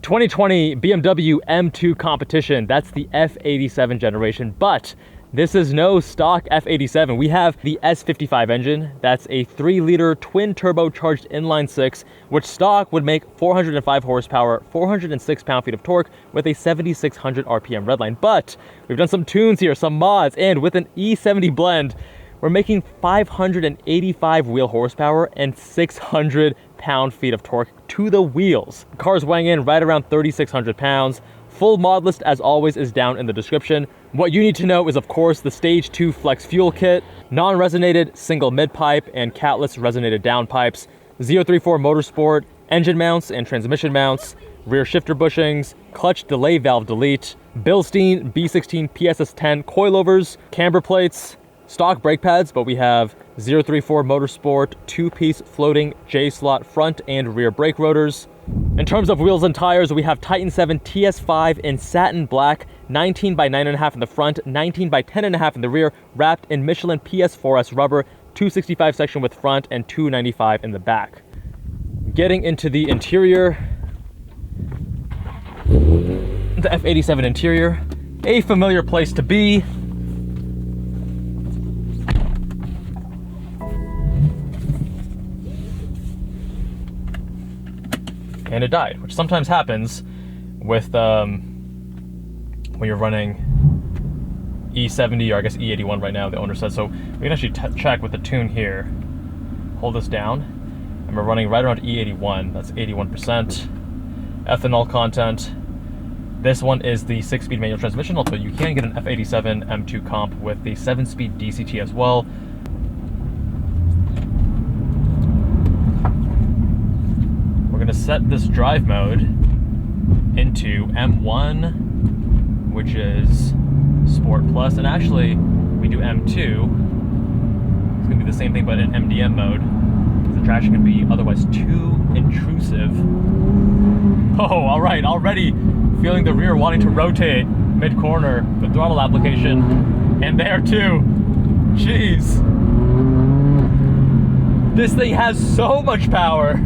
2020 BMW M2 Competition. That's the F87 generation, but this is no stock F87. We have the S55 engine. That's a 3-liter twin turbocharged inline 6, which stock would make 405 horsepower, 406 pound-feet of torque with a 7,600 RPM redline. But we've done some tunes here, some mods, and with an E70 blend, we're making 585 wheel horsepower and 600 pound-feet of torque to the wheels. The car's weighing in right around 3,600 pounds. Full mod list, as always, is down in the description. What you need to know is, of course, the Stage 2 Flex Fuel Kit, non-resonated single mid-pipe and Catless resonated downpipes, 034 Motorsport, engine mounts and transmission mounts, rear shifter bushings, clutch delay valve delete, Bilstein B16 PSS10 coilovers, camber plates, stock brake pads, but we have 034 Motorsport 2-piece floating J-slot front and rear brake rotors. In terms of wheels and tires, we have Titan 7 TS5 in satin black, 19 by 9.5 in the front, 19 by 10.5 in the rear, wrapped in Michelin PS4S rubber, 265 section width front and 295 in the back. Getting into the interior, the F87 interior, a familiar place to be. And it died, which sometimes happens with when you're running E70, or I guess E81 right now, the owner says. So we can actually check with the tune here. Hold this down, and we're running right around E81. That's 81% ethanol content. This one is the 6-speed manual transmission, although you can get an F87 M2 Comp with the 7-speed DCT as well. We're going to set this drive mode into M1, which is Sport Plus, and actually we do M2. It's going to be the same thing but in MDM mode, because the traction can be otherwise too intrusive. Oh, all right, already feeling the rear wanting to rotate mid-corner, the throttle application, and there too. Jeez. This thing has so much power.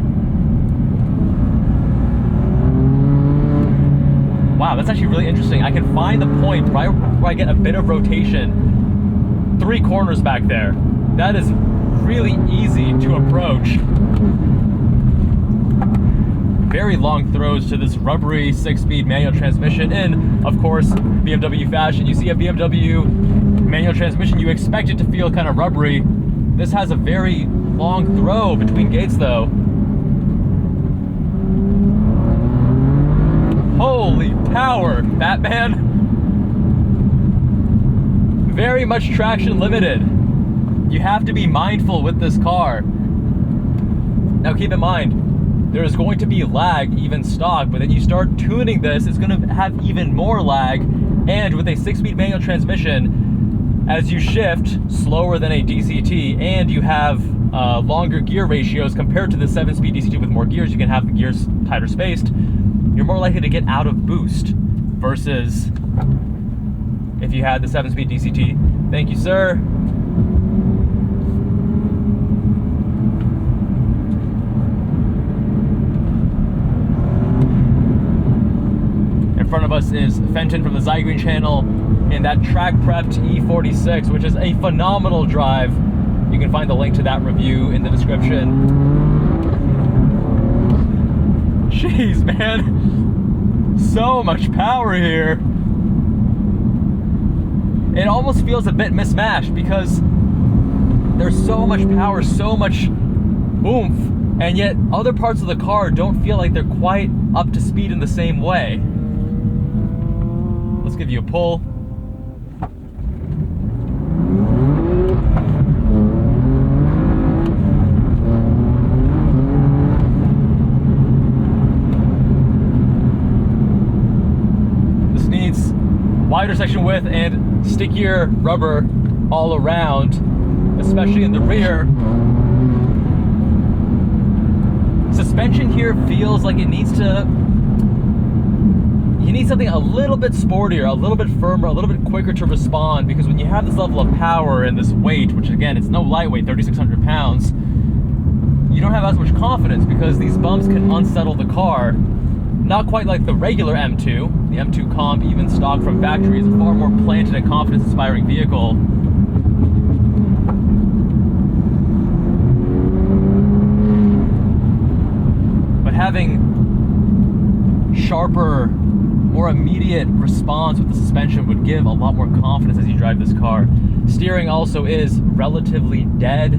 Wow, that's actually really interesting. I can find the point right where I get a bit of rotation, 3 corners back there. That is really easy to approach. Very long throws to this rubbery 6-speed manual transmission in, of course, BMW fashion. You see a BMW manual transmission, you expect it to feel kind of rubbery. This has a very long throw between gates though. Holy power, Batman. Very much traction limited. You have to be mindful with this car. Now keep in mind, there is going to be lag even stock, but then you start tuning this, it's going to have even more lag. And with a 6-speed manual transmission, as you shift slower than a DCT, and you have longer gear ratios compared to the 7-speed DCT with more gears, you can have the gears tighter spaced. You're more likely to get out of boost versus if you had the 7-speed DCT. Thank you, sir. In front of us is Fenton from the Zygreen channel in that track prepped E46, which is a phenomenal drive. You can find the link to that review in the description. Jeez, man, so much power here. It almost feels a bit mismatched because there's so much power, so much oomph, and yet other parts of the car don't feel like they're quite up to speed in the same way. Let's give you a pull. Wider section width and stickier rubber all around, especially in the rear. Suspension here feels like it needs to, you need something a little bit sportier, a little bit firmer, a little bit quicker to respond, because when you have this level of power and this weight, which again, it's no lightweight, 3,600 pounds, you don't have as much confidence because these bumps can unsettle the car. Not quite like the regular M2. The M2 Comp, even stock from factory, is a far more planted and confidence-inspiring vehicle. But having sharper, more immediate response with the suspension would give a lot more confidence as you drive this car. Steering also is relatively dead.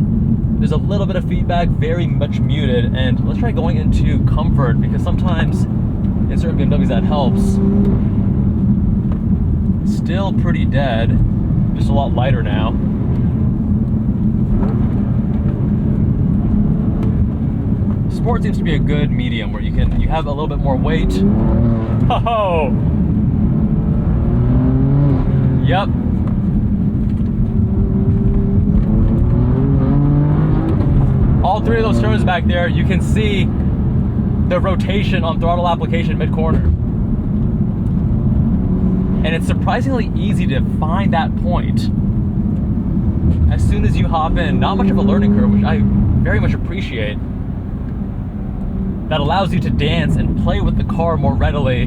There's a little bit of feedback, very much muted, and let's try going into comfort, because sometimes in certain BMWs that helps. Still pretty dead, just a lot lighter now. Sport seems to be a good medium where you have a little bit more weight. Oh, yep. All three of those turns back there, you can see the rotation on throttle application mid-corner. And it's surprisingly easy to find that point as soon as you hop in. Not much of a learning curve, which I very much appreciate. That allows you to dance and play with the car more readily.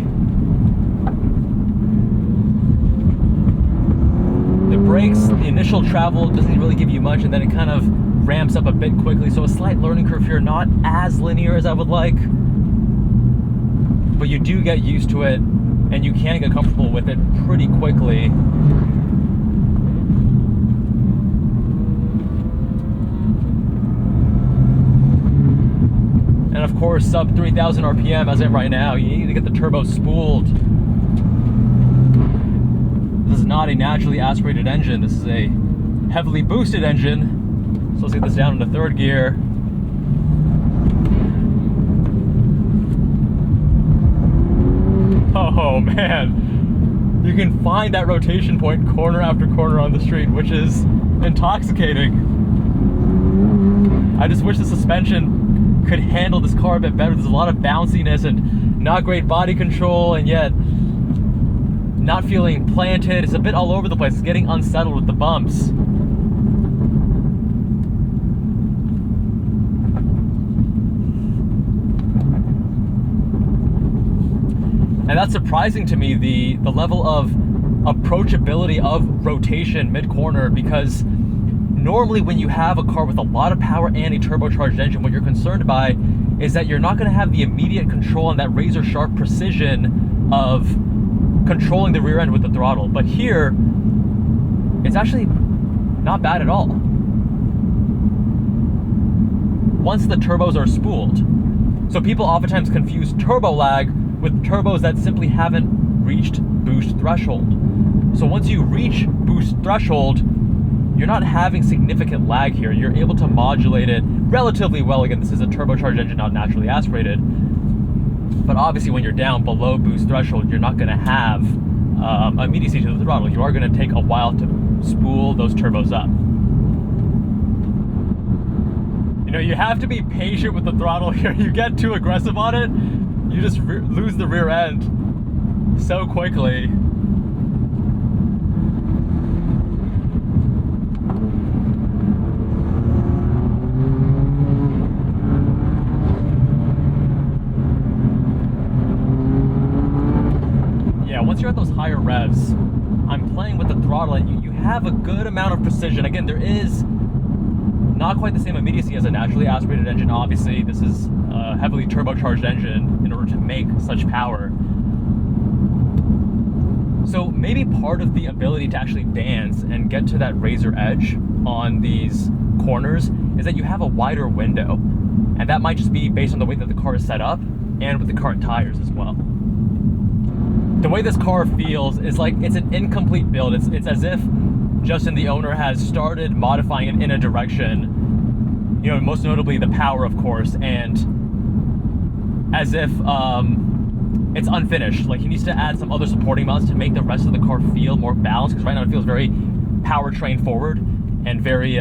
The brakes, the initial travel doesn't really give you much, and then it kind of ramps up a bit quickly, so a slight learning curve here, not as linear as I would like, but you do get used to it, and you can get comfortable with it pretty quickly. And of course, sub 3,000 RPM as of right now, you need to get the turbo spooled. This is not a naturally aspirated engine. This is a heavily boosted engine. So let's get this down into third gear. Oh man, you can find that rotation point corner after corner on the street, which is intoxicating. I just wish the suspension could handle this car a bit better. There's a lot of bounciness and not great body control, and yet not feeling planted. It's a bit all over the place. It's getting unsettled with the bumps. And that's surprising to me, the level of approachability of rotation mid-corner, because normally when you have a car with a lot of power and a turbocharged engine, what you're concerned by is that you're not going to have the immediate control and that razor sharp precision of controlling the rear end with the throttle. But here, it's actually not bad at all once the turbos are spooled. So people oftentimes confuse turbo lag with turbos that simply haven't reached boost threshold. So once you reach boost threshold, you're not having significant lag here. You're able to modulate it relatively well. Again, this is a turbocharged engine, not naturally aspirated. But obviously when you're down below boost threshold, you're not gonna have immediacy to the throttle. You are gonna take a while to spool those turbos up. You know, you have to be patient with the throttle here. You get too aggressive on it, you just lose the rear end so quickly. Yeah, once you're at those higher revs, I'm playing with the throttle and you have a good amount of precision. Again, there is not quite the same immediacy as a naturally aspirated engine. Obviously, this is a heavily turbocharged engine in order to make such power. So maybe part of the ability to actually dance and get to that razor edge on these corners is that you have a wider window. And that might just be based on the way that the car is set up and with the current tires as well. The way this car feels is like it's an incomplete build. It's as if Justin, the owner, has started modifying it in a direction, you know, most notably the power, of course, and as if it's unfinished. Like, he needs to add some other supporting mounts to make the rest of the car feel more balanced, because right now it feels very powertrain forward and very,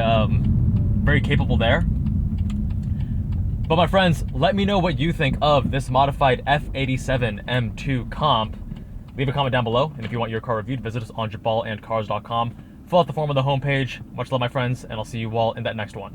very capable there. But my friends, let me know what you think of this modified F87 M2 Comp. Leave a comment down below, and if you want your car reviewed, visit us on jabalandcars.com. Fill out the form on the homepage. Much love, my friends, and I'll see you all in that next one.